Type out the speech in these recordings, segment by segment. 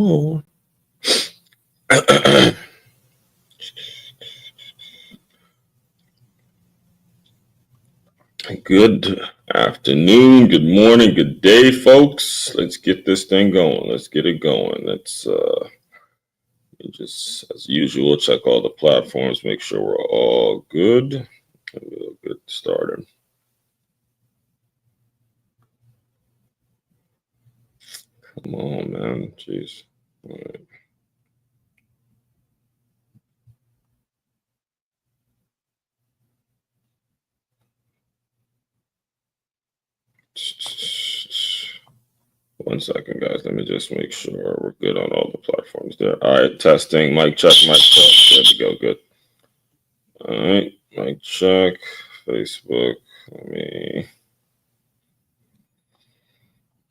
on. Good afternoon, good morning, good day, folks. Let's get this thing going. Let's get it going. Let's just, as usual, check all the platforms, make sure we're all good. And we'll get started. Come on, man. Jeez. All right. One second, guys. Let me just make sure we're good on all the platforms there. All right, testing. Mic check, mic check. There we go. Good. All right, mic check. Facebook. Let me.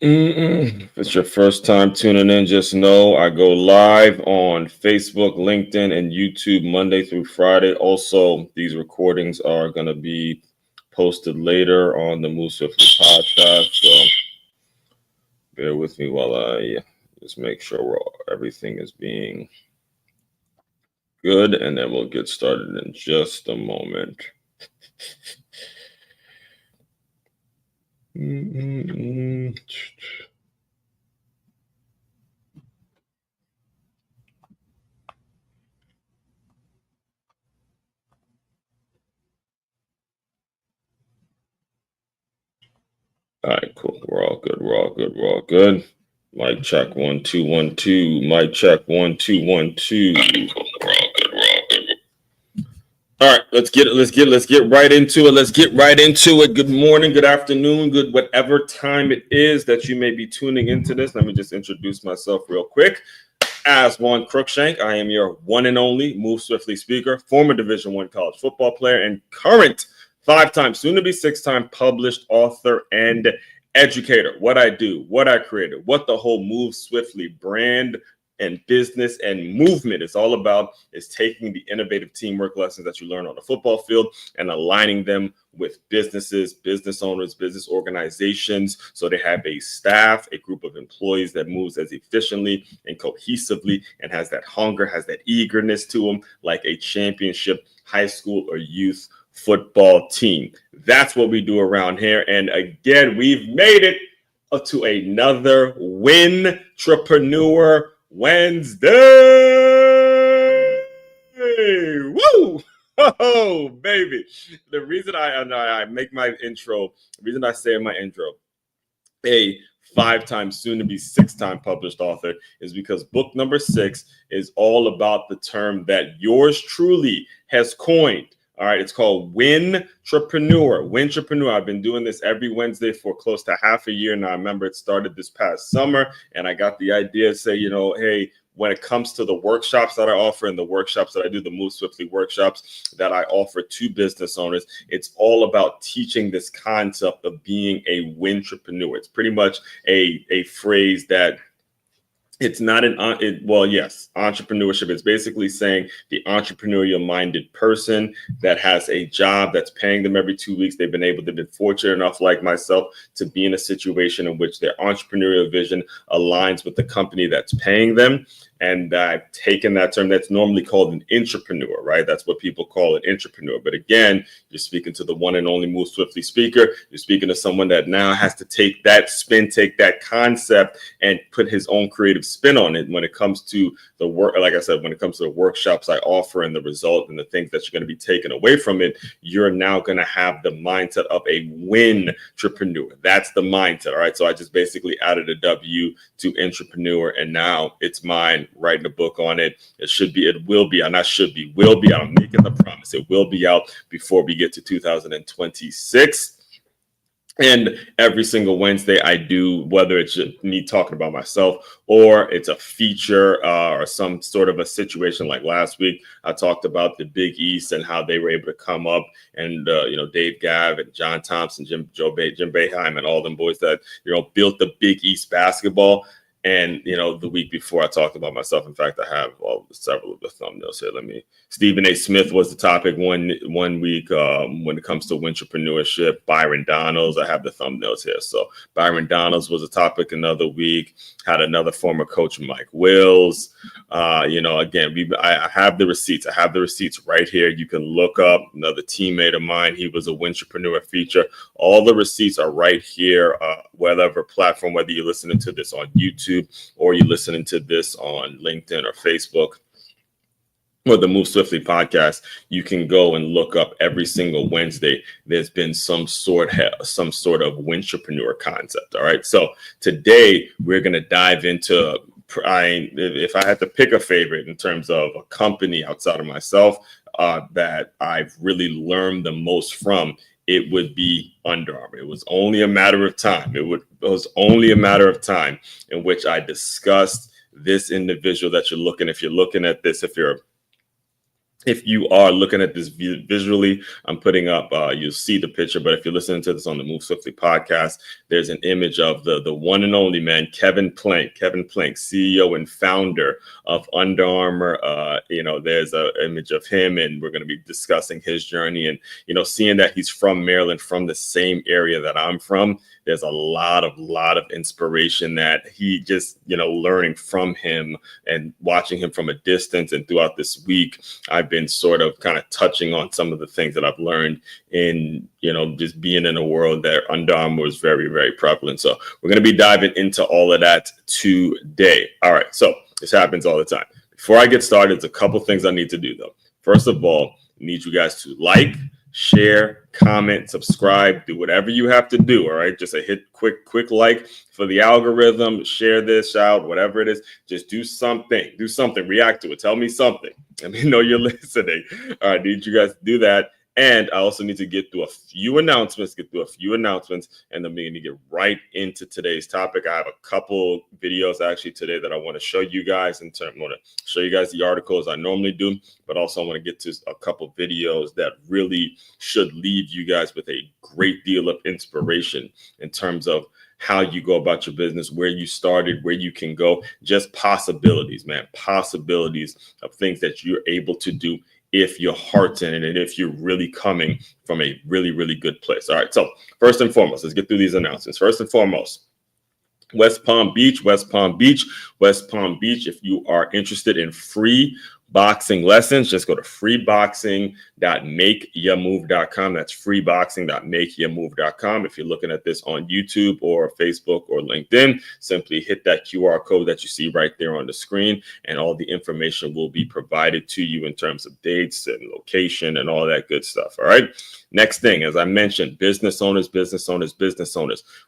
If it's your first time tuning in, just know I go live on Facebook, LinkedIn, and YouTube Monday through Friday. Also, these recordings are going to be posted later on the Move Swiftly podcast. So bear with me while I just make sure everything is being good, and then we'll get started in just a moment. All right, cool. We're all good. We're all good. We're all good. Mic check 1 2 1 2. Mic check 1 2 1 2. Cool. We're all good. We're all good. All right, let's get right into it. Let's get right into it. Good morning, good afternoon, good whatever time it is that you may be tuning into this. Let me just introduce myself real quick. As Juan Crookshank, I am your one and only Move Swiftly speaker, former Division I college football player, and current 5-time, soon to be 6-time published author and educator. What I do, what I created, what the whole Move Swiftly brand and business and movement is all about is taking the innovative teamwork lessons that you learn on the football field and aligning them with businesses, business owners, business organizations, so they have a staff, a group of employees that moves as efficiently and cohesively and has that hunger, has that eagerness to them, like a championship high school or youth football team. That's what we do around here. And again, we've made it to another Trapreneur Wednesday. Woo! Oh, baby. The reason I make my intro, the reason I say in my intro, a 5-time, soon to be 6-time published author, is because book number 6 is all about the term that yours truly has coined. All right, it's called Trapreneur. Trapreneur. I've been doing this every Wednesday for close to half a year now. I remember it started this past summer, and I got the idea to say, hey, when it comes to the workshops that I offer and the workshops that I do, the Move Swiftly workshops that I offer to business owners, it's all about teaching this concept of being a Trapreneur. It's pretty much a phrase that it's not yes, entrepreneurship. It's basically saying the entrepreneurial minded person that has a job that's paying them every 2 weeks. They've been able to be fortunate enough, like myself, to be in a situation in which their entrepreneurial vision aligns with the company that's paying them. And I've taken that term that's normally called an intrapreneur, right? That's what people call an intrapreneur. But again, you're speaking to the one and only Move Swiftly speaker. You're speaking to someone that now has to take that spin, take that concept and put his own creative spin on it when it comes to the work. Like I said, when it comes to the workshops I offer and the result and the things that you're going to be taken away from it, you're now going to have the mindset of a Trapreneur. That's the mindset. All right. So I just basically added a W to intrapreneur, and now it's mine. Writing a book on it. Will be. I'm making the promise. It will be out before we get to 2026. And every single Wednesday I do, whether it's me talking about myself or it's a feature or some sort of a situation like last week, I talked about the Big East and how they were able to come up and, Dave Gav and John Thompson, Jim Boeheim and all them boys that, built the Big East basketball. And, the week before I talked about myself. In fact, I have several of the thumbnails here. Stephen A. Smith was the topic one week when it comes to entrepreneurship. Byron Donalds, I have the thumbnails here. So Byron Donalds was a topic another week. Had another former coach, Mike Wills. Again, I have the receipts. I have the receipts right here. You can look up another teammate of mine. He was a Wintrepreneur feature. All the receipts are right here, whatever platform, whether you're listening to this on YouTube or you're listening to this on LinkedIn or Facebook or the Move Swiftly podcast. You can go and look up every single Wednesday. There's been some sort of Wintrepreneur concept. All right. So today we're going to dive into, if I had to pick a favorite in terms of a company outside of myself that I've really learned the most from, it would be Under Armour. It was only a matter of time. It was only a matter of time in which I discussed this individual that you're looking. If you're looking at this, if you are looking at this visually, I'm putting up, you'll see the picture, but if you're listening to this on the Move Swiftly podcast, there's an image of the one and only man, Kevin Plank, CEO and founder of Under Armour. There's an image of him, and we're going to be discussing his journey. And, seeing that he's from Maryland, from the same area that I'm from, there's a lot of inspiration that he just, learning from him and watching him from a distance. And throughout this week, I've been sort of kind of touching on some of the things that I've learned in, just being in a world that Under Armour was very, very prevalent. So we're going to be diving into all of that today. All right. So this happens all the time. Before I get started, there's a couple things I need to do, though. First of all, I need you guys to like, share, comment, subscribe, do whatever you have to do. All right. Just hit quick like for the algorithm, share this out, whatever it is. Just do something, react to it. Tell me something. Let me know you're listening. All right. Need you guys to do that. And I also need to get through a few announcements, and then we're going to get right into today's topic. I have a couple videos actually today that I want to show you guys I want to show you guys the articles I normally do, but also I want to get to a couple videos that really should leave you guys with a great deal of inspiration in terms of how you go about your business, where you started, where you can go, just possibilities, man, possibilities of things that you're able to do if your heart's in it and if you're really coming from a really, really good place. All right. So first and foremost, let's get through these announcements. First and foremost, West Palm Beach. If you are interested in free boxing lessons, just go to freeboxing.makeyourmove.com. That's freeboxing.makeyourmove.com. If you're looking at this on YouTube or Facebook or LinkedIn, simply hit that QR code that you see right there on the screen, and all the information will be provided to you in terms of dates and location and all that good stuff. All right. Next thing, as I mentioned, business owners.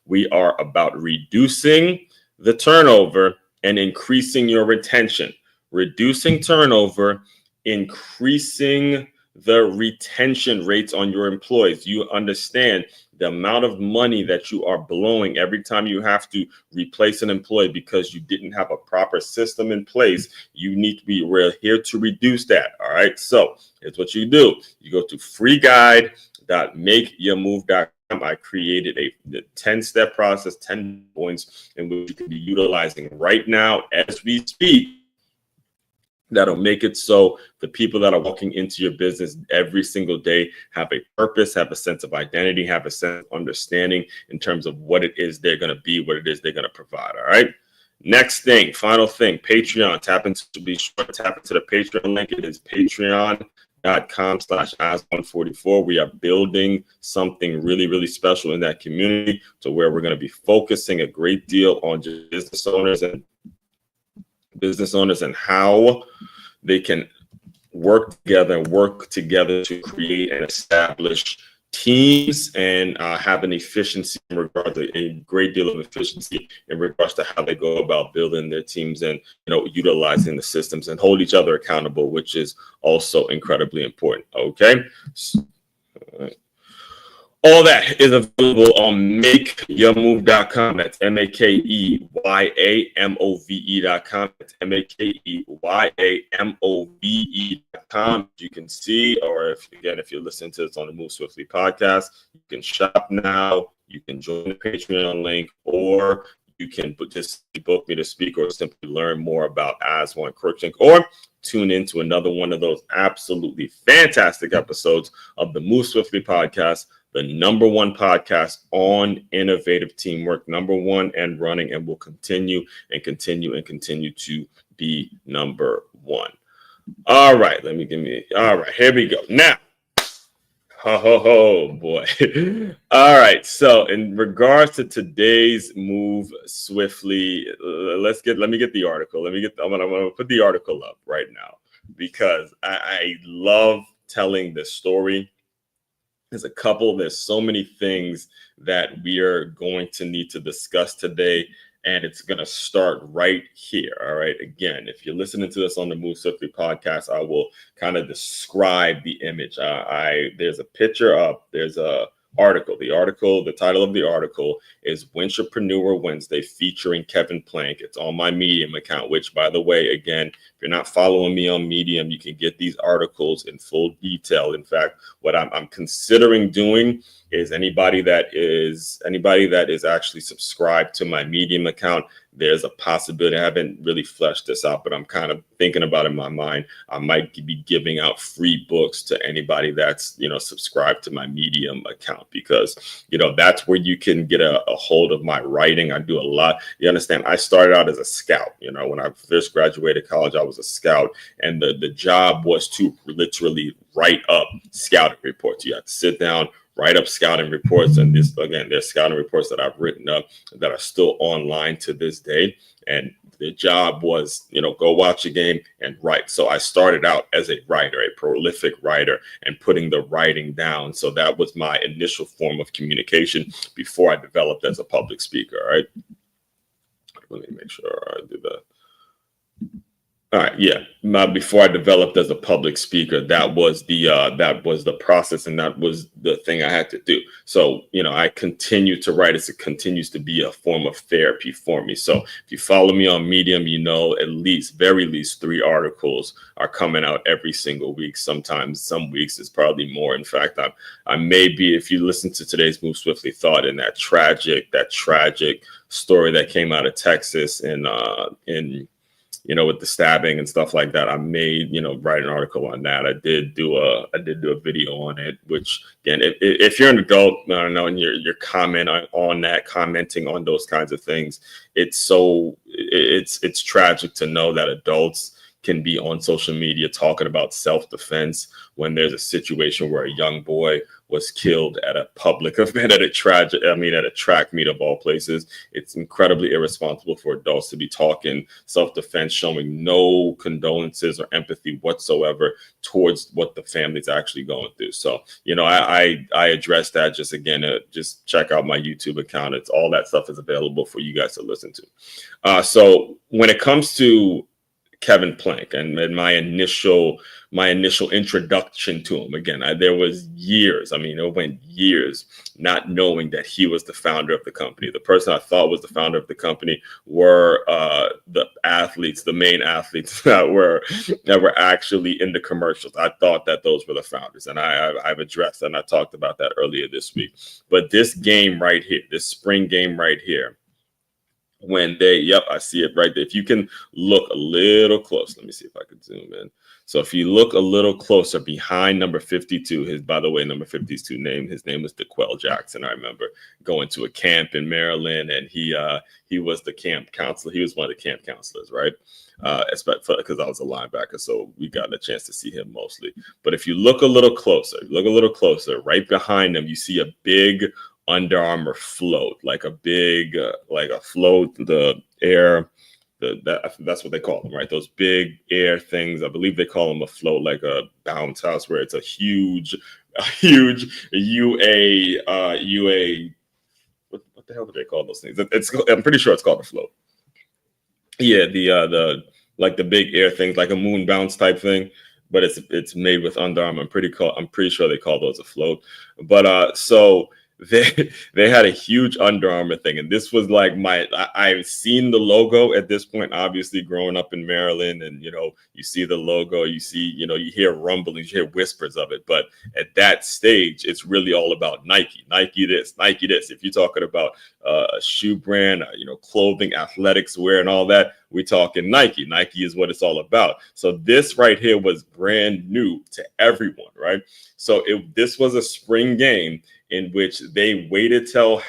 We are about reducing the turnover and increasing your retention. Reducing turnover, increasing the retention rates on your employees. You understand the amount of money that you are blowing every time you have to replace an employee because you didn't have a proper system in place. We're here to reduce that. All right. So here's what you do. You go to freeguide.makeyourmove.com. I created a 10-step process, 10 points in which you can be utilizing right now as we speak. That'll make it so the people that are walking into your business every single day have a purpose, have a sense of identity, have a sense of understanding in terms of what it is they're going to be, what it is they're going to provide. All right. Next thing, final thing, Patreon. Tap into the Patreon link. It is patreon.com/as144. We are building something really, really special in that community, to where we're going to be focusing a great deal on just business owners and how they can work together to create and establish teams and have an efficiency in regards to a great deal of efficiency in regards to how they go about building their teams and, utilizing the systems and hold each other accountable, which is also incredibly important. Okay. All that is available on makeyourmove.com. That's makeyourmove.com. That's makeyourmove.com. You can see, or if you're listening to this on the Move Swiftly podcast, you can shop now. You can join the Patreon link, or you can just book me to speak or simply learn more about As One Coaching, or tune into another one of those absolutely fantastic episodes of the Move Swiftly podcast, the #1 podcast on innovative teamwork, #1 and running, and will continue to be #1. All right, all right, here we go. Now, oh boy. All right. So in regards to today's Move Swiftly, let me get the article. I'm gonna put the article up right now because I love telling this story. There's so many things that we are going to need to discuss today. And it's going to start right here. All right. Again, if you're listening to this on the Move Swiftly podcast, I will kind of describe the image. There's a picture up. There's a article. The title of the article is Wintrapreneur Wednesday featuring Kevin Plank. It's on my Medium account, which, by the way, again, if you're not following me on Medium, you can get these articles in full detail. In fact, what I'm considering doing is anybody that is actually subscribed to my Medium account, there's a possibility. I haven't really fleshed this out, but I'm kind of thinking about it in my mind. I might be giving out free books to anybody that's, subscribed to my Medium account, because, that's where you can get a hold of my writing. I do a lot. You understand? I started out as a scout. When I first graduated college, I was a scout, and the job was to literally write up scouting reports. You have to sit down, write up scouting reports. And there's scouting reports that I've written up that are still online to this day. And the job was, go watch a game and write. So I started out as a writer, a prolific writer, and putting the writing down. So that was my initial form of communication before I developed as a public speaker. All right. Let me make sure I do that. All right, yeah. Before I developed as a public speaker, that was the process, and that was the thing I had to do. So, I continue to write as it continues to be a form of therapy for me. So, if you follow me on Medium, very least 3 articles are coming out every single week. Sometimes, some weeks it's probably more. In fact, I may be, if you listen to today's Move Swiftly thought, in that tragic story that came out of Texas with the stabbing and stuff like that, I may, write an article on that. I did do a video on it, which, again, if you're an adult, I don't know, and you're commenting on those kinds of things, it's tragic to know that adults can be on social media talking about self-defense when there's a situation where a young boy was killed at a public event at a track meet of all places. It's incredibly irresponsible for adults to be talking self-defense, showing no condolences or empathy whatsoever towards what the family's actually going through. So, I address that. Just check out my YouTube account. It's all that stuff is available for you guys to listen to. So when it comes to Kevin Plank and my initial introduction to him, again, there was years. It went years not knowing that he was the founder of the company. The person I thought was the founder of the company were the main athletes that were actually in the commercials. I thought that those were the founders, and I've addressed and I talked about that earlier this week. But this game right here, this spring game right here, I see it right there. If you can look a little close, let me see if I can zoom in. So if you look a little closer behind number 52, by the way, number 52 his name was DeQuell Jackson. I remember going to a camp in Maryland, and he was the camp counselor. He was one of the camp counselors, right? Because I was a linebacker, so we got a chance to see him mostly. But if you look a little closer, right behind him, you see a big Under Armour float, like a float, the air, that's what they call them, right? Those big air things. I believe they call them a float, like a bounce house, where it's a huge UA. What the hell do they call those things? I'm pretty sure it's called a float. Yeah, the like the big air things, like a moon bounce type thing, but it's made with Under Armour. I'm pretty sure they call those a float. But so they had a huge Under Armour thing, and this was like I've seen the logo at this point, obviously growing up in Maryland, and you see the logo, you see, you hear rumblings, you hear whispers of it, but at that stage it's really all about Nike this. If you're talking about a shoe brand, clothing, athletics wear, and all that, we're talking Nike is what it's all about. So this right here was brand new to everyone, right? So this was a spring game in which they waited till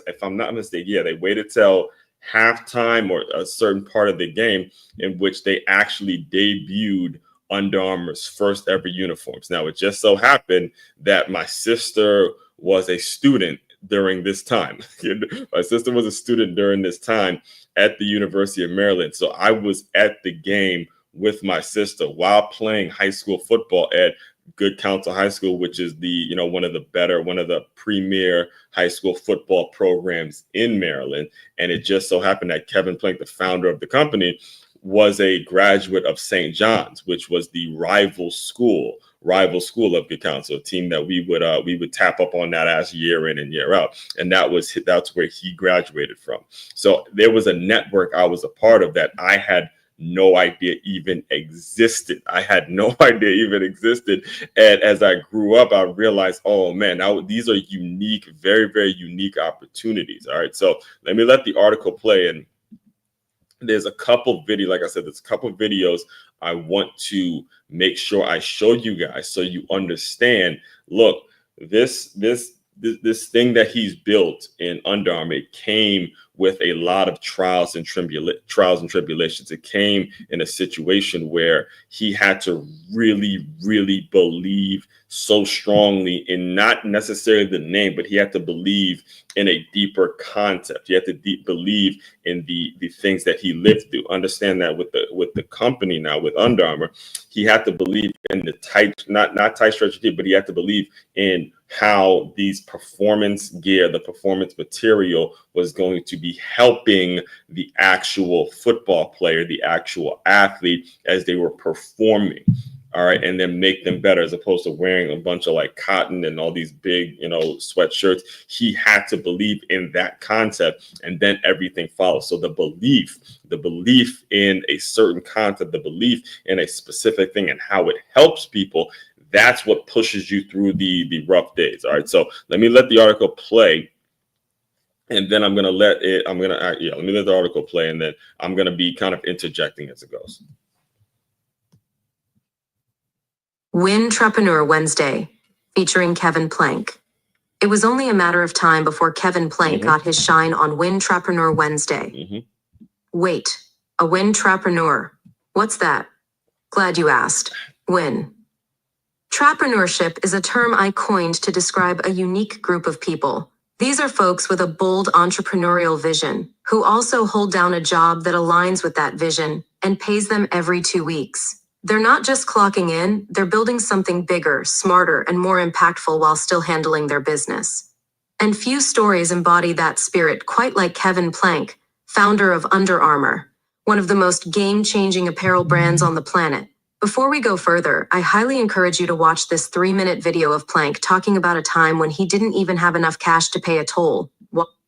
if I'm not mistaken, they waited till halftime or a certain part of the game in which they actually debuted Under Armour's first ever uniforms. Now, it just so happened that my sister was a student during this time. My sister was a student during this time at the University of Maryland. So I was at the game with my sister while playing high school football at Good Counsel High School, which is one of the premier high school football programs in Maryland. And it just so happened that Kevin Plank, the founder of the company, was a graduate of St. John's, which was the rival school of Good Counsel, a team that we would tap up on that as year in and year out. And that's where he graduated from. So there was a network I was a part of that I had no idea even existed. And as I grew up, I realized, oh man, these are unique, very, very unique opportunities. All right. So let me let the article play. And there's a couple videos, like I said, there's a couple videos I want to make sure I show you guys so you understand. Look, this thing that he's built in Under Armour, it came with a lot of trials and tribulations. It came in a situation where he had to really, really believe so strongly in not necessarily the name, but he had to believe in a deeper concept. He had to believe in the things that he lived through. Understand that with the company now, with Under Armour, he had to believe in the not tight stretch, but he had to believe in how these performance gear, the performance material, was going to be helping the actual football player, the actual athlete, as they were performing. All right. And then make them better, as opposed to wearing a bunch of like cotton and all these big, sweatshirts. He had to believe in that concept, and then everything follows. So the belief in a certain concept, the belief in a specific thing and how it helps people, that's what pushes you through the rough days. All right. So let me let the article play. And then let me let the article play, and then I'm going to be kind of interjecting as it goes. Win Trapreneur Wednesday, featuring Kevin Plank. It was only a matter of time before Kevin Plank got his shine on Win Trapreneur Wednesday. Wait, a Win Trapreneur? What's that? Glad you asked. Win. Trapreneurship is a term I coined to describe a unique group of people. These are folks with a bold entrepreneurial vision, who also hold down a job that aligns with that vision and pays them every 2 weeks. They're not just clocking in, they're building something bigger, smarter, and more impactful while still handling their business. And few stories embody that spirit quite like Kevin Plank, founder of Under Armour, one of the most game-changing apparel brands on the planet. Before we go further, I highly encourage you to watch this 3-minute video of Plank talking about a time when he didn't even have enough cash to pay a toll.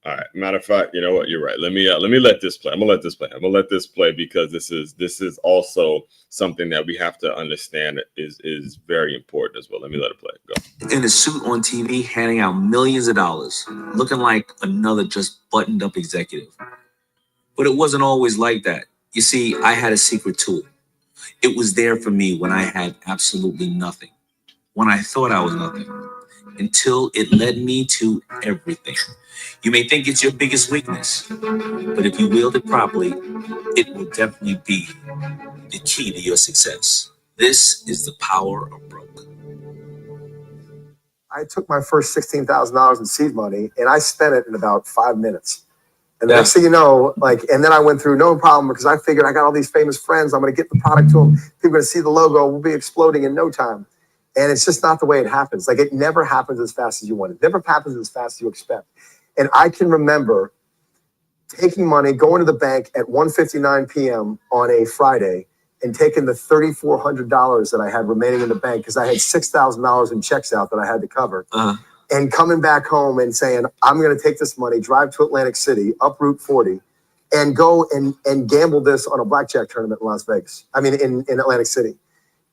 All right. Matter of fact, you know what? You're right. Let me let this play. I'm gonna let this play because this is also something that we have to understand is very important as well. Let me let it play. Go. In a suit on TV, handing out millions of dollars, looking like another just buttoned up executive. But it wasn't always like that. You see, I had a secret tool. It was there for me when I had absolutely nothing, when I thought I was nothing, until it led me to everything. You may think it's your biggest weakness, but if you wield it properly, it will definitely be the key to your success. This is the power of broke. I took my first $16,000 in seed money and I spent it in about 5 minutes. And the next thing you know, and then I went through no problem because I figured I got all these famous friends. I'm going to get the product to them. People are going to see the logo. We'll be exploding in no time. And it's just not the way it happens. It never happens as fast as you want. It never happens as fast as you expect. And I can remember taking money, going to the bank at 1:59 p.m. on a Friday and taking the $3,400 that I had remaining in the bank because I had $6,000 in checks out that I had to cover. and coming back home and saying, I'm going to take this money, drive to Atlantic City, up Route 40, and go and gamble this on a blackjack tournament in Las Vegas. I mean, in Atlantic City.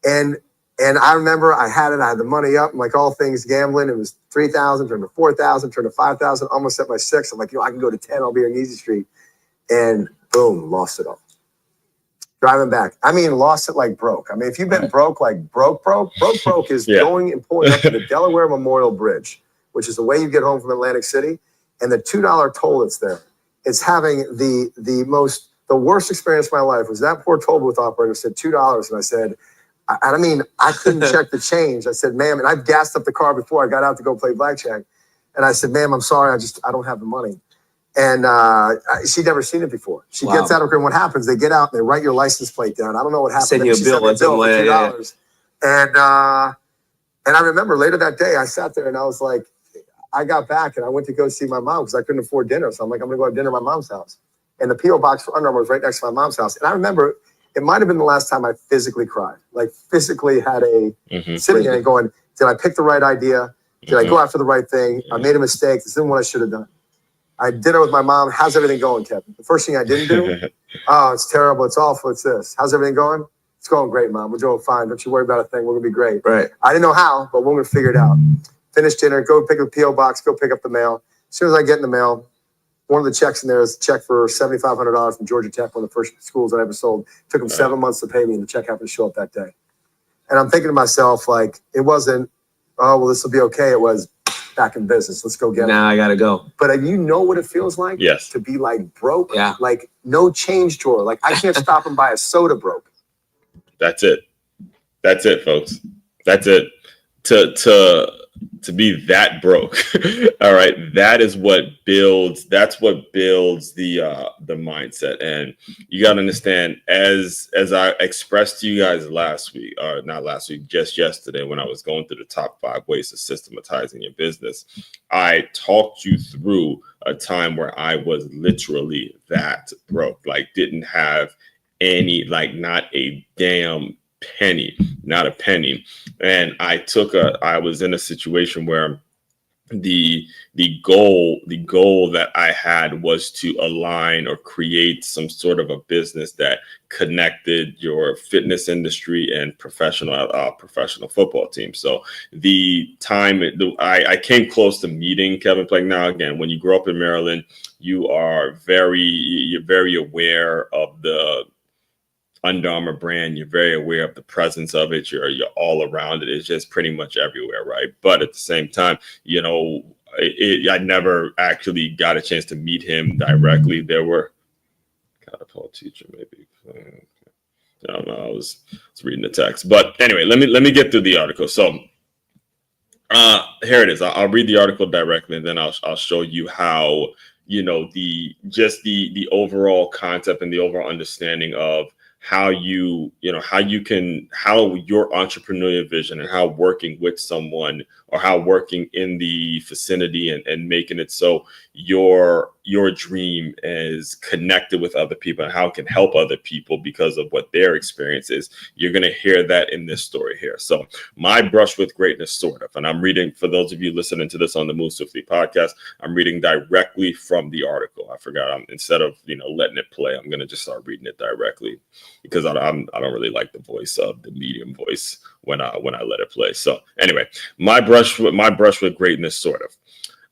And I remember I had the money up, and like all things gambling, it was 3,000, turned to 4,000, turned to 5,000, almost at my 6. I'm like, I can go to 10, I'll be here in Easy Street. And boom, lost it all. Driving back. I mean, lost it like broke. I mean, if you've been broke, like broke is going and pulling up to the Delaware Memorial Bridge, which is the way you get home from Atlantic City, and the $2 toll that's there. It's having the worst experience of my life. Was that poor toll booth operator said $2, and I said, I couldn't check the change. I said, ma'am, and I've gassed up the car before I got out to go play blackjack, and I said, ma'am, I'm sorry, I don't have the money. And she'd never seen it before. She gets out of her, and what happens? They get out and they write your license plate down. I don't know what happened. Send you a bill for $2. And I remember later that day, I sat there and I was like, I got back and I went to go see my mom because I couldn't afford dinner. So I'm like, I'm going to go have dinner at my mom's house. And the P.O. box for Under Armour was right next to my mom's house. And I remember it might have been the last time I physically cried, like physically had sitting there and going, did I pick the right idea? Did I go after the right thing? I made a mistake. This isn't what I should have done. I had dinner with my mom. How's everything going, Kevin? The first thing I didn't do, oh, it's terrible. It's awful. It's this. How's everything going? It's going great, Mom. We're doing fine. Don't you worry about a thing. We're going to be great. Right. I didn't know how, but we're going to figure it out. Finish dinner, go pick up the P.O. box, go pick up the mail. As soon as I get in the mail, one of the checks in there is a check for $7,500 from Georgia Tech, one of the first schools I ever sold. It took them 7 months to pay me, and the check happened to show up that day. And I'm thinking to myself, like, it wasn't, oh, well, this will be okay. It was, back in business. Let's go get it. Now I got to go. But you know what it feels like? Yes. To be like broke? Yeah. Like no change drawer. Like I can't stop and buy a soda broke. That's it. That's it, folks. That's it. To be that broke. All right. That's what builds the mindset. And you got to understand, as I expressed to you guys just yesterday, when I was going through the top 5 ways of systematizing your business, I talked you through a time where I was literally that broke, like didn't have any, like not a damn penny, not a penny. And I was in a situation where the goal that I had was to align or create some sort of a business that connected your fitness industry and professional football team. So I came close to meeting Kevin Plank. Now, again, when you grow up in Maryland, you're very aware of the Under Armour brand. You're very aware of the presence of it. You're all around it. It's just pretty much everywhere, right? But at the same time, I never actually got a chance to meet him directly. There were catapult teacher, maybe. I don't know. I was reading the text, but anyway, let me get through the article. So here it is. I'll read the article directly, and then I'll show you how the overall concept and the overall understanding of how your entrepreneurial vision and how working with someone or how working in the vicinity and making it so your dream is connected with other people and how it can help other people because of what their experience is. You're going to hear that in this story here. So my brush with greatness, sort of, and I'm reading, for those of you listening to this on the Move Swiftly podcast, I'm reading directly from the article. I forgot, instead of letting it play, I'm going to just start reading it directly because I don't really like the voice of the medium voice when I let it play. So anyway, my brush with greatness, sort of.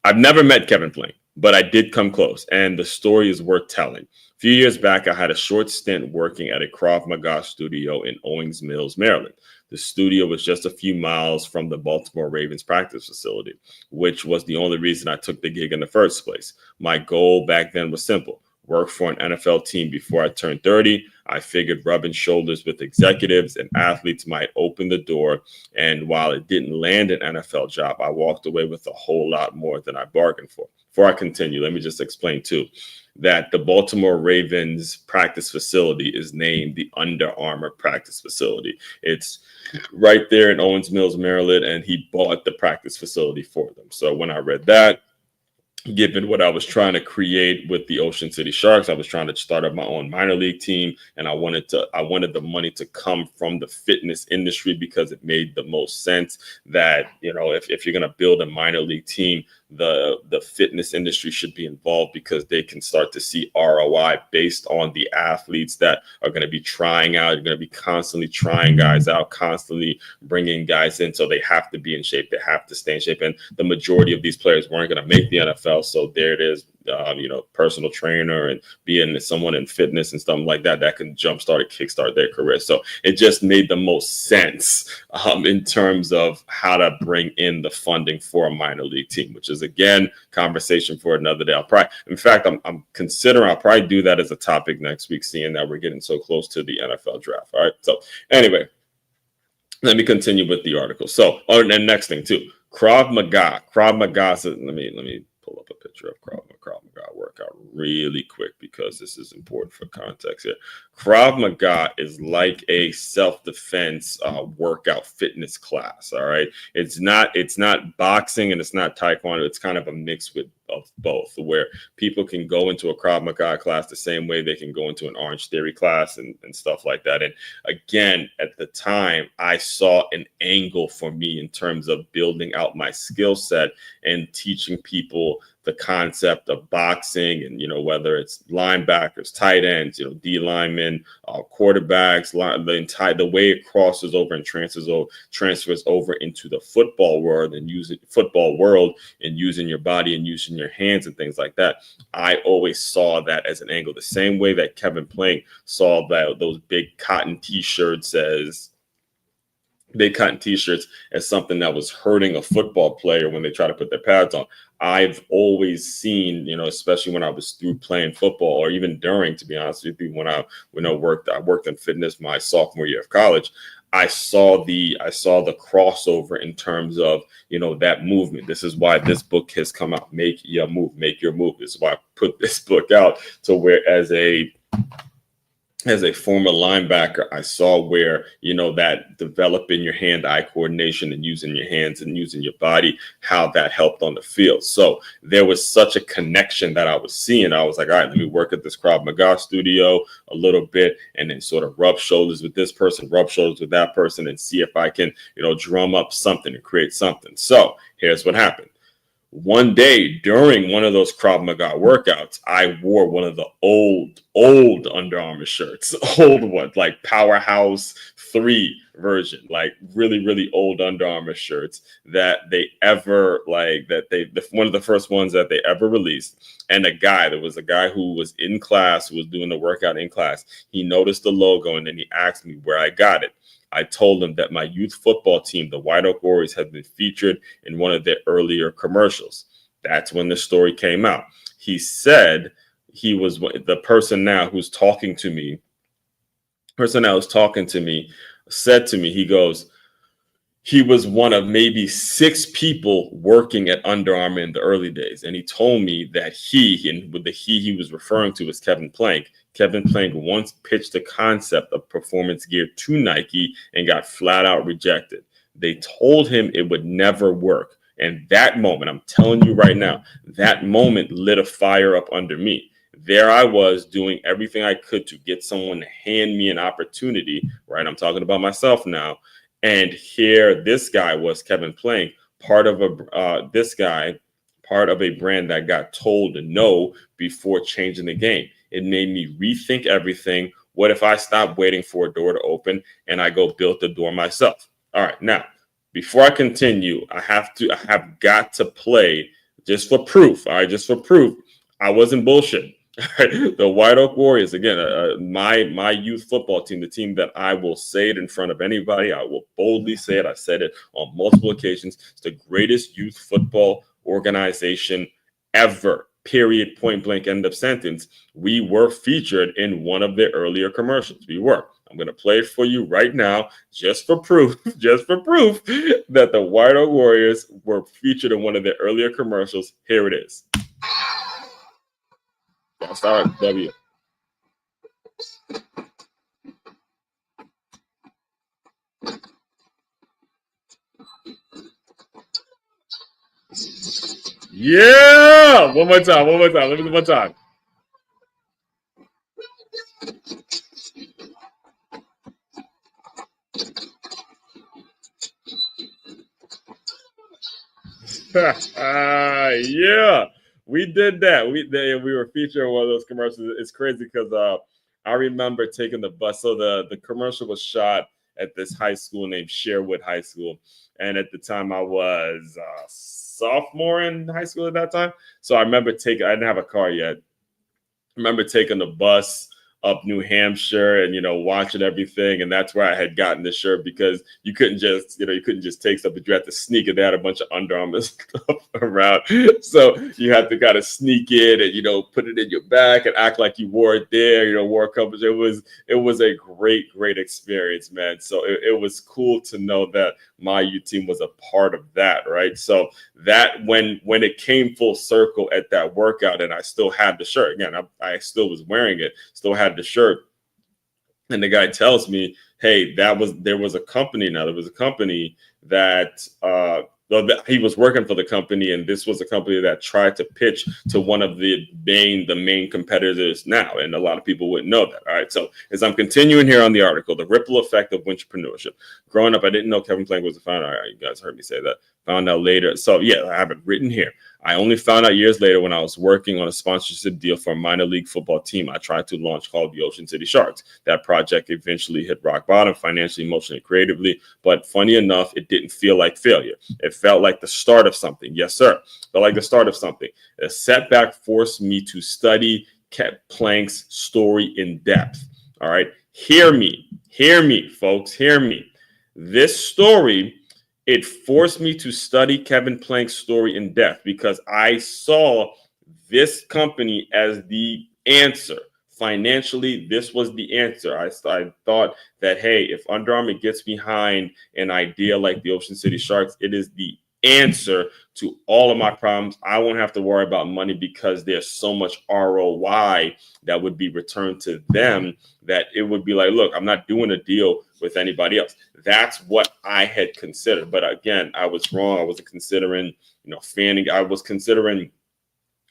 I've never met Kevin Plank, but I did come close, and the story is worth telling. A few years back, I had a short stint working at a Krav Maga studio in Owings Mills, Maryland. The studio was just a few miles from the Baltimore Ravens practice facility, which was the only reason I took the gig in the first place. My goal back then was simple: work for an NFL team before I turned 30. I figured rubbing shoulders with executives and athletes might open the door. And while it didn't land an NFL job, I walked away with a whole lot more than I bargained for. Before I continue, let me just explain too, that the Baltimore Ravens practice facility is named the Under Armour practice facility. It's right there in Owings Mills, Maryland, and he bought the practice facility for them. So when I read that, given what I was trying to create with the Ocean City Sharks. I was trying to start up my own minor league team, and I wanted the money to come from the fitness industry because it made the most sense that, if you're going to build a minor league team, the fitness industry should be involved because they can start to see ROI based on the athletes that are going to be trying out. You're going to be constantly trying guys out, constantly bringing guys in. So they have to be in shape. They have to stay in shape. And the majority of these players weren't going to make the NFL. So there it is, personal trainer and being someone in fitness and stuff like that can jumpstart and kickstart their career. So it just made the most sense in terms of how to bring in the funding for a minor league team, which is, again, conversation for another day. I'm considering I'll probably do that as a topic next week, seeing that we're getting so close to the NFL draft. All right. So anyway, let me continue with the article. So, and next thing too, Krav Maga. Krav Maga says, let me pull up a picture of Krav Maga workout really quick because this is important for context here. Krav Maga is like a self-defense workout fitness class. All right. It's not boxing and it's not taekwondo. It's kind of a mix of both, where people can go into a Krav Maga class the same way they can go into an Orange Theory class and stuff like that. And again, at the time, I saw an angle for me in terms of building out my skill set and teaching people the concept of boxing and, whether it's linebackers, tight ends, D linemen, quarterbacks, the way it crosses over and transfers over into the football world and using your body and using your hands and things like that. I always saw that as an angle, the same way that Kevin Plank saw those big cotton t-shirts as something that was hurting a football player when they try to put their pads on. I've always seen, especially when I was through playing football, or even during, to be honest with you, when I worked in fitness my sophomore year of college. I saw the crossover in terms of, that movement. This is why this book has come out. Make your move. This is why I put this book out, to where as a former linebacker, I saw where, that developing your hand-eye coordination and using your hands and using your body, how that helped on the field. So there was such a connection that I was seeing. I was like, all right, let me work at this Krav Maga studio a little bit and then sort of rub shoulders with this person, rub shoulders with that person, and see if I can, drum up something and create something. So here's what happened. One day during one of those Krav Maga workouts, I wore one of the old Under Armour shirts, old one, like Powerhouse 3 version, like really, really old Under Armour shirts that one of the first ones that they ever released. And there was a guy who was in class, who was doing the workout in class. He noticed the logo and then he asked me where I got it. I told him that my youth football team, the White Oak Warriors, had been featured in one of their earlier commercials. That's when the story came out. He said he was the person now who's talking to me. Said to me, he goes, he was one of maybe 6 people working at Under Armour in the early days. And he told me that he was referring to was Kevin Plank. Kevin Plank once pitched the concept of performance gear to Nike and got flat out rejected. They told him it would never work. And that moment, I'm telling you right now, that moment lit a fire up under me. There I was doing everything I could to get someone to hand me an opportunity, right? I'm talking about myself now. And here, this guy was Kevin Plank, part of a brand that got told no before changing the game. It made me rethink everything. What if I stopped waiting for a door to open and I go build the door myself? All right, now, before I continue, I have got to play just for proof. All right, just for proof. I wasn't bullshitting. The White Oak Warriors, again, my youth football team, the team that I will say it in front of anybody. I will boldly say it. I said it on multiple occasions. It's the greatest youth football organization ever. Period, point blank, end of sentence. We were featured in one of their earlier commercials. We were. I'm going to play it for you right now, just for proof, that the White Oak Warriors were featured in one of their earlier commercials. Here it is. That's all right, W. Yeah. One more time. Let me do one more time. Yeah, we did that. We were featured in one of those commercials. It's crazy because I remember taking the bus. So the commercial was shot at this high school named Sherwood High School, and at the time I was a sophomore in high school at that time. So I remember taking. I didn't have a car yet. I remember taking the bus up New Hampshire and watching everything, and that's where I had gotten the shirt, because you couldn't just take stuff, but you had to sneak it. They had a bunch of Under Armour stuff around, so you had to kind of sneak in and put it in your back and act like you wore it there. Wore coverage. It was a great experience, man. So it was cool to know that my U team was a part of that, right? So that when it came full circle at that workout, and I still had the shirt again, I still was wearing it, still had the shirt, and the guy tells me, hey, there was a company that he was working for the company, and this was a company that tried to pitch to one of the main competitors now, and a lot of people wouldn't know that. All right, so as I'm continuing here on the article, the ripple effect of entrepreneurship. Growing up, I didn't know Kevin Plank was a founder. All right, you guys heard me say that. Found out later. So yeah, I have it written here. I only found out years later when I was working on a sponsorship deal for a minor league football team I tried to launch called the Ocean City Sharks. That project eventually hit rock bottom financially, emotionally, creatively. But funny enough, it didn't feel like failure. It felt like the start of something. Yes, sir. Felt like the start of something. A setback forced me to study Plank's story in depth. All right. Hear me, folks. Hear me. This story, it forced me to study Kevin Plank's story in depth, because I saw this company as the answer. Financially, this was the answer. I thought that, hey, if Under Armour gets behind an idea like the Ocean City Sharks, it is the answer to all of my problems. I won't have to worry about money, because there's so much ROI that would be returned to them that it would be like, look, I'm not doing a deal with anybody else. That's what I had considered. But again, I was wrong. I wasn't considering, fanning. I was considering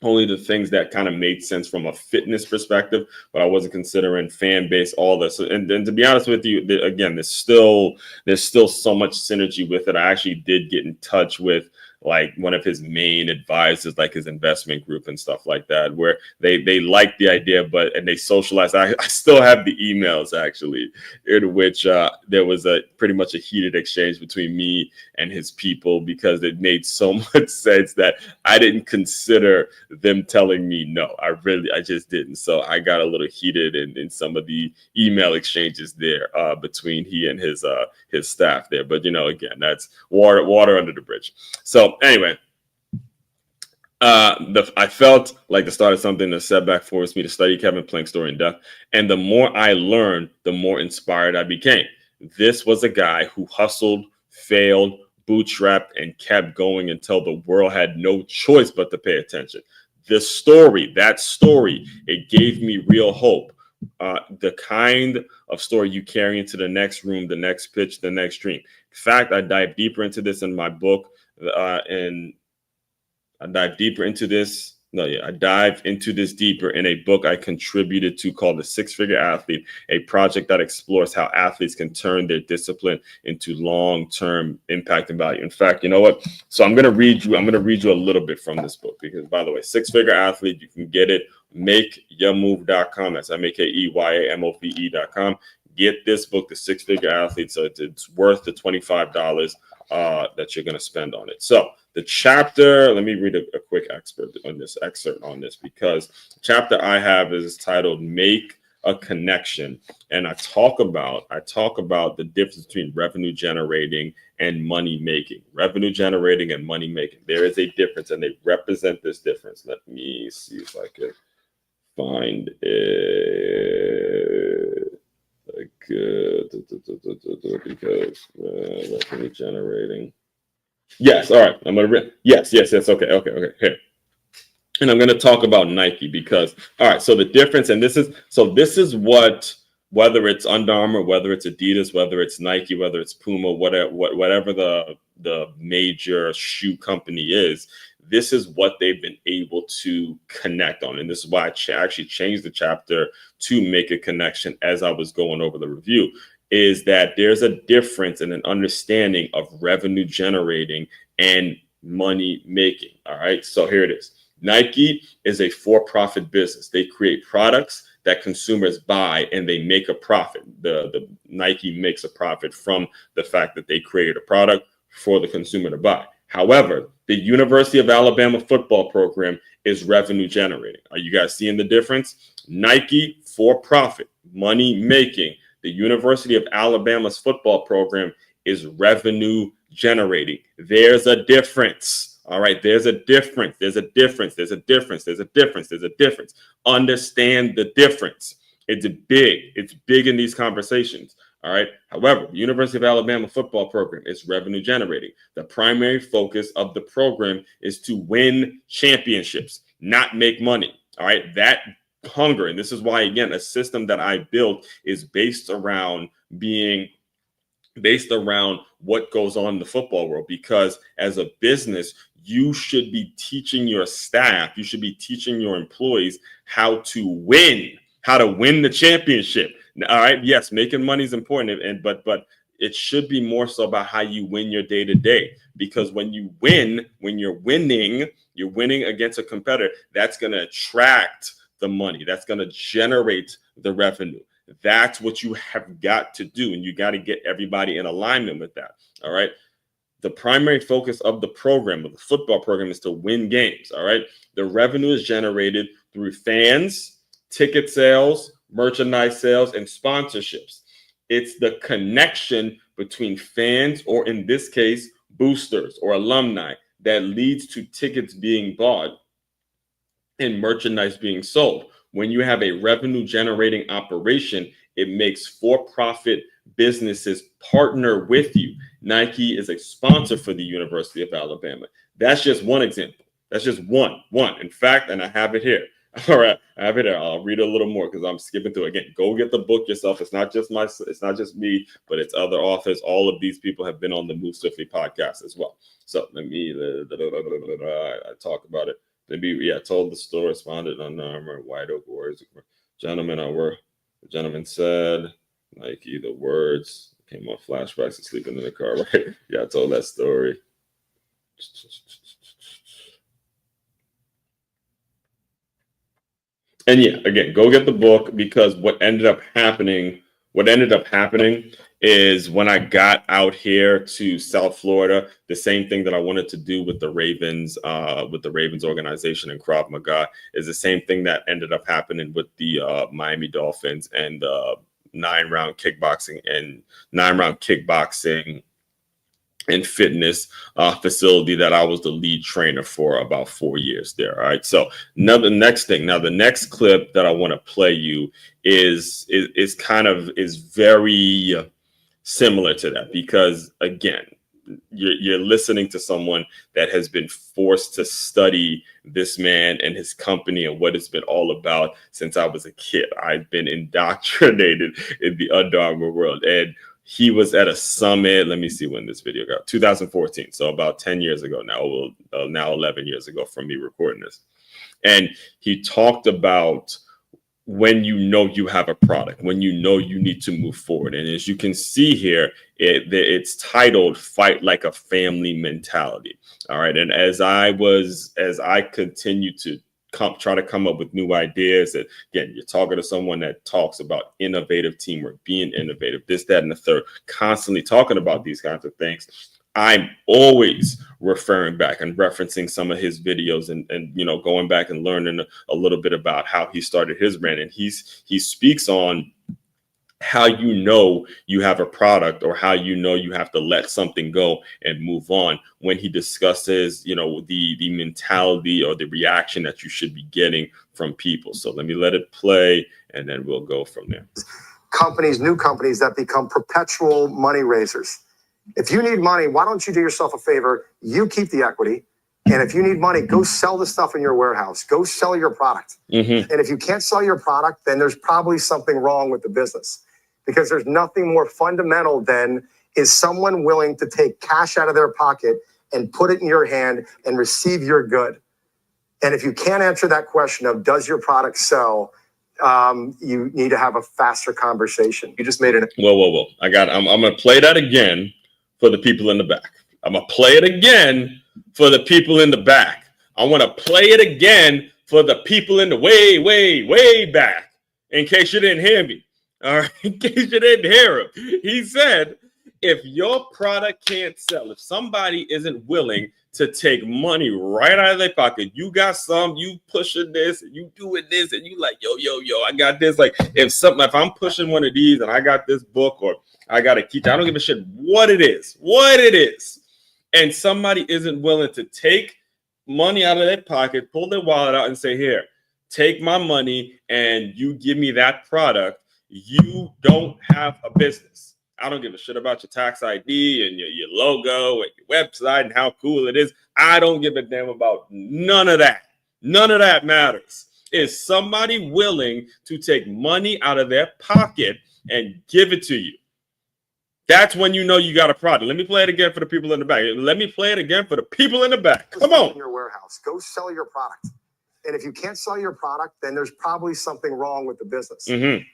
only the things that kind of made sense from a fitness perspective, but I wasn't considering fan base, all this. And to be honest with you, again, there's still so much synergy with it. I actually did get in touch with like one of his main advisors, like his investment group and stuff like that, where they liked the idea, and they socialized. I still have the emails actually, in which there was pretty much a heated exchange between me and his people, because it made so much sense that I didn't consider them telling me no. I just didn't. So I got a little heated in some of the email exchanges there between he and his staff there. But again, that's water under the bridge. So anyway, I felt like the start of something. The setback forced me to study Kevin Plank's story in depth, and the more I learned, the more inspired I became. This was a guy who hustled, failed, bootstrapped, and kept going until the world had no choice but to pay attention. That story, it gave me real hope. The kind of story you carry into the next room, the next pitch, the next dream. In fact, I dive deeper into this in my book, and I dive into this deeper in a book I contributed to called The Six-Figure Athlete, a project that explores how athletes can turn their discipline into long-term impact and value. In fact, you know what? So I'm going to read you a little bit from this book, because, by the way, Six-Figure Athlete, you can get it, makeyamove.com. That's MAKEYAMOVE.com. Get this book, The Six-Figure Athlete. So it's worth the $25 that you're going to spend on it. So the chapter, let me read a quick excerpt on this, because the chapter I have is titled Make a Connection. And I talk about the difference between revenue generating and money making. Revenue generating and money making. There is a difference, and they represent this difference. Let me see if I can find it. Because revenue generating. Yes, all right. I'm gonna read. Yes. Okay. Here, and I'm gonna talk about Nike, because all right. So the difference, and this is what, whether it's Under Armour, whether it's Adidas, whether it's Nike, whether it's Puma, whatever the major shoe company is, this is what they've been able to connect on. And this is why I actually changed the chapter to make a connection as I was going over the review, is that there's a difference in an understanding of revenue generating and money making. All right. So here it is. Nike is a for-profit business. They create products that consumers buy and they make a profit. The Nike makes a profit from the fact that they created a product for the consumer to buy. However, the University of Alabama football program is revenue generating. Are you guys seeing the difference? Nike, for profit, money making. The University of Alabama's football program is revenue generating. There's a difference. All right. There's a difference. There's a difference. There's a difference. There's a difference. There's a difference. Understand the difference. It's big. It's big in these conversations. All right. However, the University of Alabama football program is revenue generating. The primary focus of the program is to win championships, not make money. All right. That hunger. And this is why, again, a system that I built is based around what goes on in the football world, because as a business, you should be teaching your staff, you should be teaching your employees how to win the championship. All right. Yes, making money is important, but it should be more so about how you win your day to day, because when you're winning against a competitor, that's going to attract the money. That's going to generate the revenue. That's what you have got to do. And you got to get everybody in alignment with that. All right. The primary focus of the program, of the football program, is to win games. All right. The revenue is generated through fans, ticket sales, merchandise sales, and sponsorships. It's the connection between fans, or in this case, boosters or alumni, that leads to tickets being bought and merchandise being sold. When you have a revenue generating operation, it makes for-profit businesses partner with you. Nike is a sponsor for the University of Alabama. That's just one example. That's just one. In fact, and I have it here. All right, I have it here. I'll read a little more because I'm skipping through. Again, go get the book yourself. It's not just me, but it's other authors. All of these people have been on the Move Swiftly podcast as well. So let me I talk about it. I told the story, responded Under Armour, White Oak Warriors. Gentlemen, the gentleman said, Nike, the words came on flashbacks of sleeping in the car, right? Yeah, I told that story. And yeah, again, go get the book, because what ended up happening is when I got out here to South Florida, the same thing that I wanted to do with the Ravens organization and Krav Maga is the same thing that ended up happening with the Miami Dolphins and 9-round kickboxing and fitness facility that I was the lead trainer for about 4 years there. All right. So now the next clip that I want to play you is very similar to that, because again, you're listening to someone that has been forced to study this man and his company and what it's been all about since I was a kid. I've been indoctrinated in the Under Armour world, and he was at a summit. Let me see when this video got 2014. So about 10 years ago now, now 11 years ago from me recording this. And he talked about when you know you have a product, when you know you need to move forward. And as you can see here, it's titled Fight Like a Family Mentality. All right. And as I continue to try to come up with new ideas, that again, you're talking to someone that talks about innovative teamwork, being innovative, this, that, and the third, constantly talking about these kinds of things. I'm always referring back and referencing some of his videos and going back and learning a little bit about how he started his brand. And he speaks on how you know you have a product, or how you know you have to let something go and move on, when he discusses the mentality or the reaction that you should be getting from people. So let me let it play, and then we'll go from there. New companies that become perpetual money raisers. If you need money, why don't you do yourself a favor? You keep the equity. And if you need money, go sell the stuff in your warehouse. Go sell your product. Mm-hmm. And if you can't sell your product, then there's probably something wrong with the business, because there's nothing more fundamental than, is someone willing to take cash out of their pocket and put it in your hand and receive your good. And if you can't answer that question of does your product sell, you need to have a faster conversation. You just made it. Whoa. I'm going to play that again for the people in the back. I'm going to play it again for the people in the back. I want to play it again for the people in the way back, in case you didn't hear me. All right, in case you didn't hear him. He said, if your product can't sell, if somebody isn't willing to take money right out of their pocket, you got some, you pushing this, and you doing this, and you like, yo, I got this. Like, if I'm pushing one of these and I got this book or I got a key, I don't give a shit what it is, and somebody isn't willing to take money out of their pocket, pull their wallet out and say, here, take my money and you give me that product, you don't have a business. I don't give a shit about your tax ID and your logo and your website and how cool it is. I don't give a damn about none of that. None of that matters. Is somebody willing to take money out of their pocket and give it to you? That's when you know you got a product. Let me play it again for the people in the back. Come on. In your warehouse, go sell your product. And if you can't sell your product, then there's probably something wrong with the business.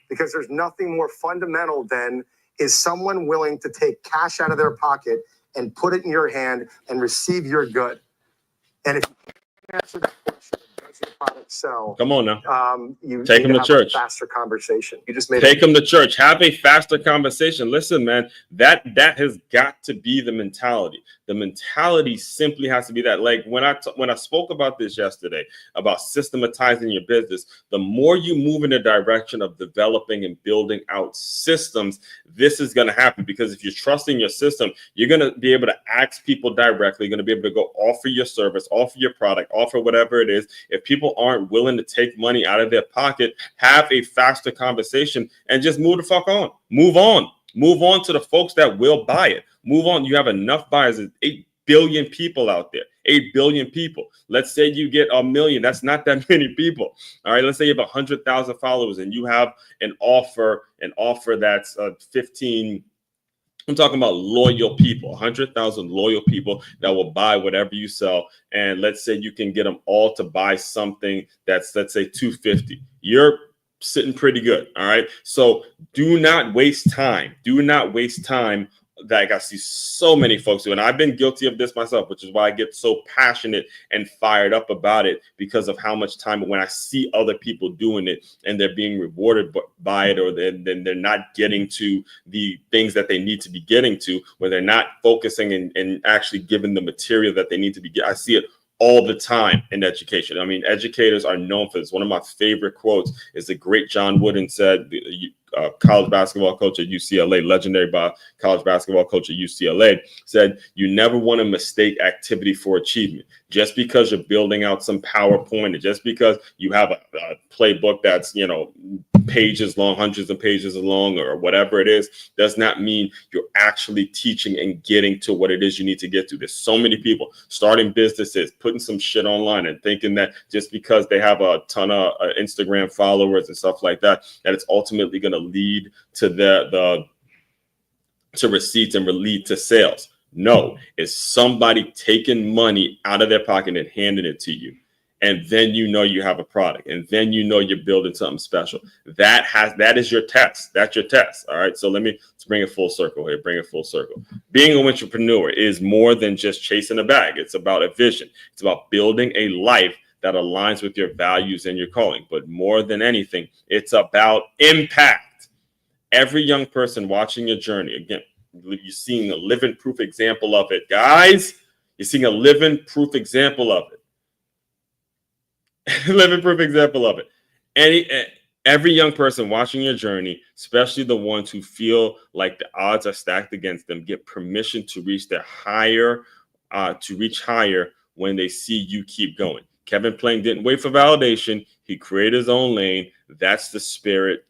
Because there's nothing more fundamental than is someone willing to take cash out of their pocket and put it in your hand and receive your good. And if you can't answer that question, does your product sell? Come on now. You take them to church. A faster conversation. You just made take them to church. Have a faster conversation. Listen, man, that has got to be the mentality. The mentality simply has to be that. Like when I spoke about this yesterday, about systematizing your business, the more you move in the direction of developing and building out systems, this is going to happen. Because if you're trusting your system, you're going to be able to ask people directly. You're going to be able to go offer your service, offer your product, offer whatever it is. If people aren't willing to take money out of their pocket, have a faster conversation and just move the fuck on. Move on to the folks that will buy it. Move on. You have enough buyers. There's 8 billion people out there. 8 billion people. Let's say you get 1 million. That's not that many people. All right. Let's say you have 100,000 followers and you have an offer that's 15. I'm talking about loyal people, 100,000 loyal people that will buy whatever you sell. And let's say you can get them all to buy something that's, let's say, $250. You're sitting pretty good. All right. So do not waste time. Like I see so many folks do, and I've been guilty of this myself, which is why I get so passionate and fired up about it, because of how much time when I see other people doing it and they're being rewarded by it, or then they're not getting to the things that they need to be getting to, where they're not focusing and actually giving the material that they need to be getting. I see it all the time in education. I mean, educators are known for this. One of my favorite quotes is the great John Wooden said, college basketball coach at UCLA, legendary college basketball coach at UCLA, said, you never want to mistake activity for achievement. Just because you're building out some PowerPoint, and just because you have a playbook that's, pages long, hundreds of pages long, or whatever it is, does not mean you're actually teaching and getting to what it is you need to get to. There's so many people starting businesses, putting some shit online and thinking that just because they have a ton of Instagram followers and stuff like that, that it's ultimately going to lead to to receipts and lead to sales. No, it's somebody taking money out of their pocket and handing it to you. And then you have a product, and then you're building something special. That is your test. That's your test. All right. So let's bring it full circle here. Being an entrepreneur is more than just chasing a bag. It's about a vision. It's about building a life that aligns with your values and your calling. But more than anything, it's about impact. Every young person watching your journey, again, you're seeing a living proof example of it, guys. You're seeing a living proof example of it. Every young person watching your journey, especially the ones who feel like the odds are stacked against them, get permission to reach higher when they see you keep going. Kevin Plank didn't wait for validation. He created his own lane. That's the spirit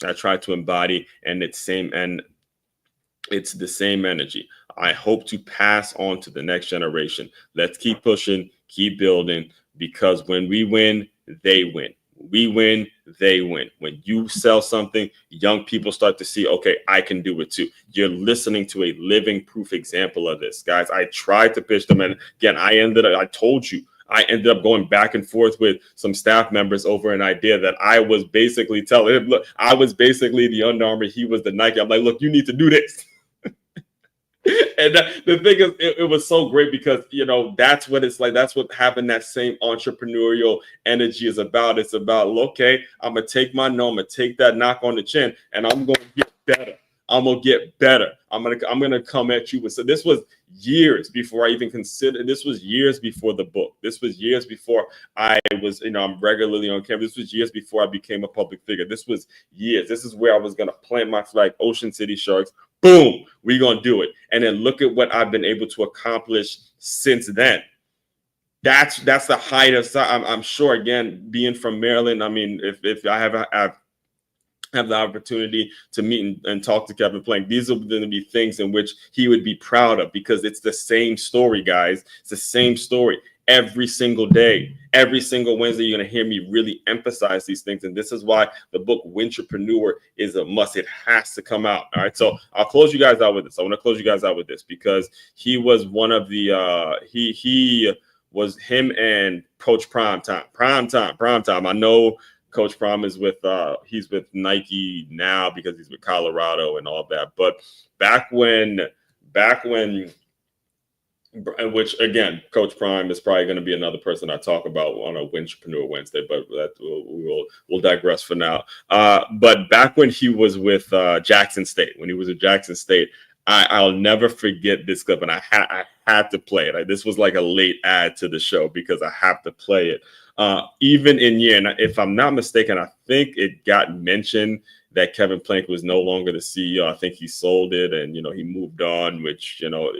I try to embody, and it's the same energy I hope to pass on to the next generation. Let's keep pushing, keep building, because when we win, they win. We win, they win. When you sell something, young people start to see, okay, I can do it too. You're listening to a living proof example of this, guys. I tried to pitch them, and again, I ended up going back and forth with some staff members over an idea that I was basically telling him, look, I was basically the Under Armour, he was the Nike. I'm like, look, you need to do this. And the thing is, it was so great because, you know, that's what it's like. That's what having that same entrepreneurial energy is about. It's about, okay, I'm going to take my no, I'm going to take that knock on the chin, and I'm going to get better. I'm going to get better. I'm going to come at you with, so this was years before I even considered, this was years before the book. This was years before I was, you know, I'm regularly on camera. This was years before I became a public figure. This was years. This is where I was going to plant my flag, Ocean City Sharks. Boom, we're going to do it. And then look at what I've been able to accomplish since then. That's the height of, I'm sure, again, being from Maryland, I mean, if I have the opportunity to meet and talk to Kevin Plank, these are going to be things in which he would be proud of, because it's the same story, guys. It's the same story every single day. Every single Wednesday, you're going to hear me really emphasize these things. And this is why the book Wintrapreneur is a must. It has to come out. All right. So I'll close you guys out with this. I want to close you guys out with this because he was one of the, he was him and Coach Primetime. I know Coach Prom is with he's with Nike now because he's with Colorado and all that. But back when, which again, Coach Prime is probably going to be another person I talk about on a Wintrapreneur Wednesday, but that we'll digress for now. But back when he was with Jackson State, I'll never forget this clip, and I had to play it. This was like a late add to the show because I have to play it. Even in year, and if I'm not mistaken, I think it got mentioned that Kevin Plank was no longer the CEO. I think he sold it and, you know, he moved on, which, you know,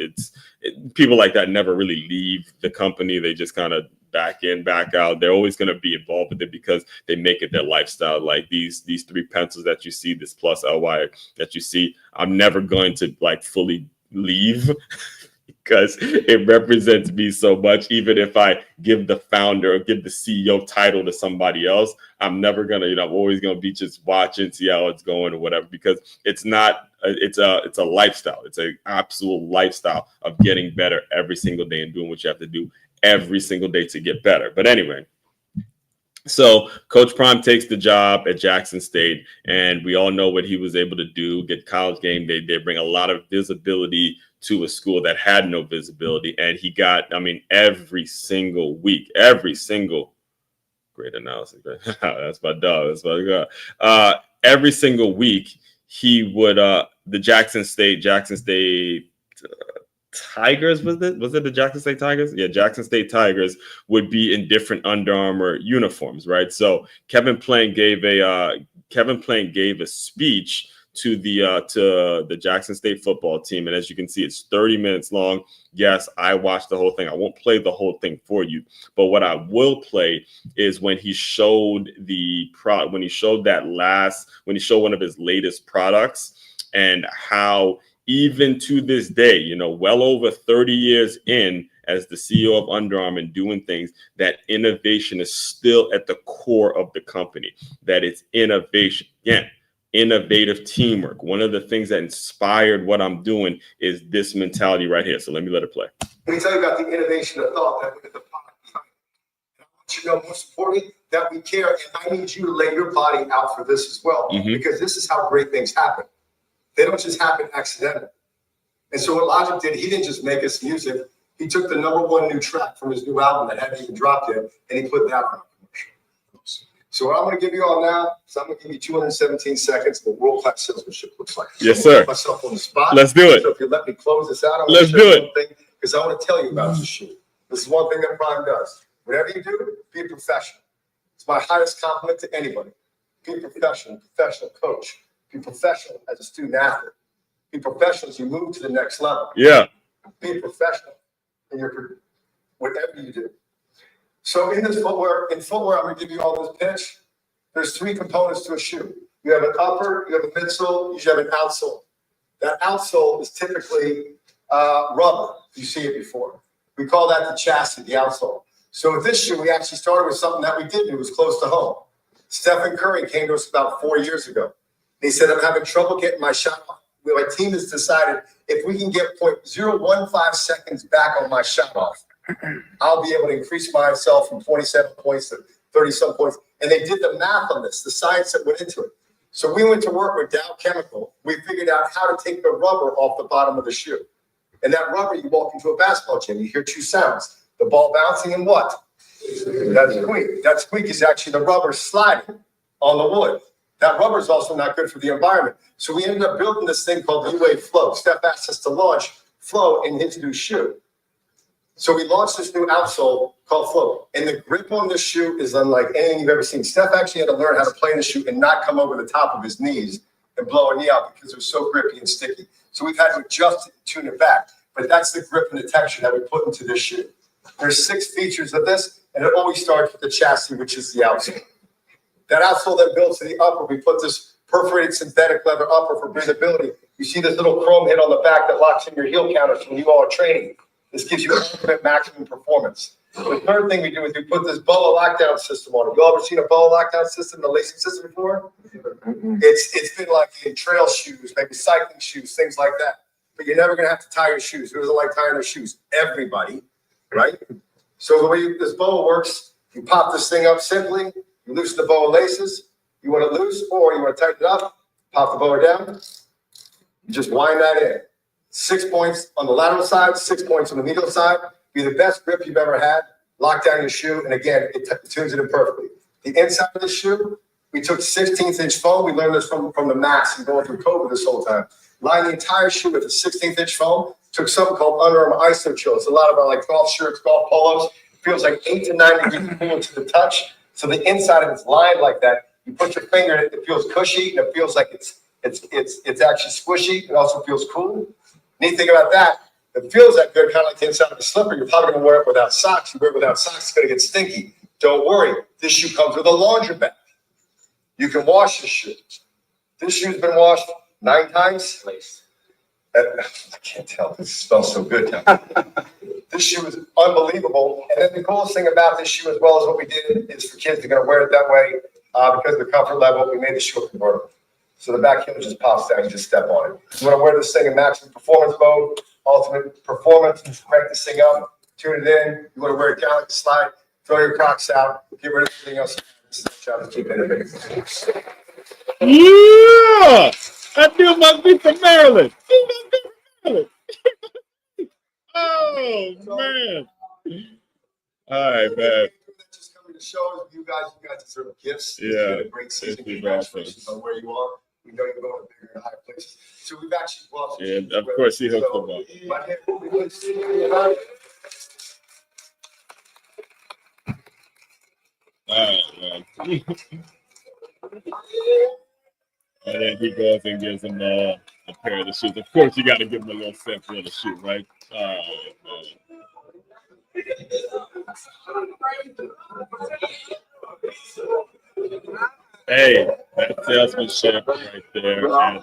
people like that never really leave the company. They just kind of back in, back out. They're always going to be involved with it because they make it their lifestyle. Like these three pencils that you see, this plus LY that you see, I'm never going to like fully leave because it represents me so much. Even if I give the founder or give the CEO title to somebody else, I'm never going to, you know, I'm always going to be just watching, see how it's going or whatever, because it's not, it's a lifestyle. It's an absolute lifestyle of getting better every single day and doing what you have to do every single day to get better. But anyway, so Coach Prime takes the job at Jackson State, and we all know what he was able to do, get College Game Day. They bring a lot of visibility to a school that had no visibility. And he got, I mean, every single week, great analysis. That's my dog. That's my God. Every single week he would, the Jackson State Tigers, was it the Jackson State Tigers? Yeah, Jackson State Tigers would be in different Under Armour uniforms, right? So Kevin Plank gave a speech to the Jackson State football team, and as you can see, it's 30 minutes long. Yes, I watched the whole thing. I won't play the whole thing for you, but what I will play is when he showed when he showed one of his latest products, and how even to this day, you know, well over 30 years in as the CEO of Under Armour and doing things, that innovation is still at the core of the company, that it's innovation. Again, innovative teamwork. One of the things that inspired what I'm doing is this mentality right here. So let it play. Let me tell you about the innovation of thought that we get the product behind. I want you to know, most importantly, that we care. And I need you to lay your body out for this as well, because this is how great things happen. They don't just happen accidentally. And so what Logic did, he didn't just make us music. He took the #1 new track from his new album that hadn't even dropped yet, and he put that on a commercial. So what I'm going to give you all now is I'm going to give you 217 seconds of what world-class salesmanship looks like. Yes, so sir. Put myself on the spot. Let's do it. So if you let me close this out, let's do it. Because I want to tell you about this shoe. This is one thing that Prime does. Whatever you do, be a professional. It's my highest compliment to anybody. Be a professional coach. Be professional as a student athlete. Be professional as you move to the next level. Yeah. Be a professional in your whatever you do. So in footwear, I'm going to give you all this pitch. There's 3 components to a shoe. You have an upper, you have a midsole, you have an outsole. That outsole is typically rubber. You see it before. We call that the chassis, the outsole. So with this shoe, we actually started with something that we did do. It was close to home. Stephen Curry came to us about 4 years ago. He said, I'm having trouble getting my shot off. My team has decided if we can get 0.015 seconds back on my shot off, I'll be able to increase myself from 27 points to 30-some points. And they did the math on this, the science that went into it. So we went to work with Dow Chemical. We figured out how to take the rubber off the bottom of the shoe. And that rubber, you walk into a basketball gym, you hear two sounds. The ball bouncing and what? That squeak. That squeak is actually the rubber sliding on the wood. That rubber is also not good for the environment. So we ended up building this thing called UA Flow. Steph asked us to launch Flow in his new shoe. So we launched this new outsole called Flow. And the grip on this shoe is unlike anything you've ever seen. Steph actually had to learn how to play in the shoe and not come over the top of his knees and blow a knee out because it was so grippy and sticky. So we've had to adjust it and tune it back. But that's the grip and the texture that we put into this shoe. There's 6 features of this, and it always starts with the chassis, which is the outsole. That outsole then builds to the upper. We put this perforated synthetic leather upper for breathability. You see this little chrome hit on the back that locks in your heel counters when you all are training. This gives you ultimate maximum performance. The third thing we do is we put this BOA lockdown system on it. You all ever seen a BOA lockdown system, the lacing system before? It's been like in trail shoes, maybe cycling shoes, things like that. But you're never gonna have to tie your shoes. Who doesn't like tying their shoes? Everybody, right? So the way this BOA works, you pop this thing up simply, you loosen the BOA laces. You want it loose or you want to tighten it up, pop the BOA down. You just wind that in. 6 points on the lateral side, 6 points on the medial side. Be the best grip you've ever had. Lock down your shoe, and again, it tunes it in perfectly. The inside of the shoe, we took 16th-inch foam. We learned this from the mass and going through COVID this whole time. Lined the entire shoe with a 16th-inch foam. Took something called Under Armour Iso Chill. It's a lot of our like golf shirts, golf polos. It feels like 8 to 9 degrees cool to the touch. So the inside of it's lined like that. You put your finger in it, it feels cushy, and it feels like it's actually squishy. It also feels cool. Neat thing about that, it feels that good, kind of like the inside of a slipper. You're probably going to wear it without socks. You wear it without socks, it's going to get stinky. Don't worry. This shoe comes with a laundry bag. You can wash this shoe. This shoe's been washed 9 times. I can't tell. This smells so good now. This shoe is unbelievable. And then the coolest thing about this shoe, as well as what we did, is for kids that are going to wear it that way because of the comfort level. We made the shoe convertible. So the back heel just pops down. You just step on it. You want to wear this thing in maximum performance mode, ultimate performance. Crank this thing up, tune it in. You want to wear it down like a slide. Throw your Crocs out. Get rid of everything else. Try to keep innovating. Yeah! That dude must be from Maryland. He must be from Maryland. Oh, man. All right, man. Just coming to show you guys deserve gifts. Yeah. It's been a great season. Congratulations on where you are. We know you're going to bigger and higher places. So we've actually brought and of course he hooked them up. All right, man. And then he goes and gives him a pair of the shoes. Of course, you got to give him a little sample of the shoe, right? All right, man. Hey, that's salesmanship right there. And,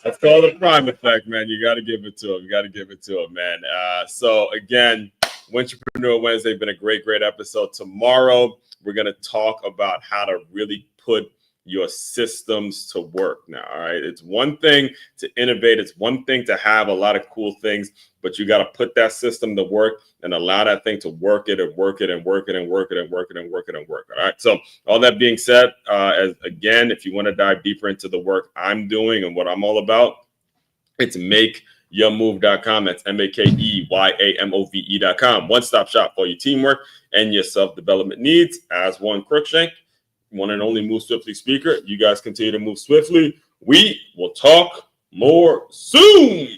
that's called the prime effect, man. You got to give it to him. You got to give it to him, man. So again, Entrepreneur Wednesday, been a great episode. Tomorrow, we're going to talk about how to really put your systems to work now. All right. It's one thing to innovate. It's one thing to have a lot of cool things, but you got to put that system to work and allow that thing to work it and work it and work it and work it and work it and work it and work it. All right. So all that being said, again, if you want to dive deeper into the work I'm doing and what I'm all about, it's makeyourmove.com. That's makeymove.com. One-stop shop for your teamwork and your self-development needs. As one Crookshank, one and only Move Swiftly speaker. You guys continue to move swiftly. We will talk more soon.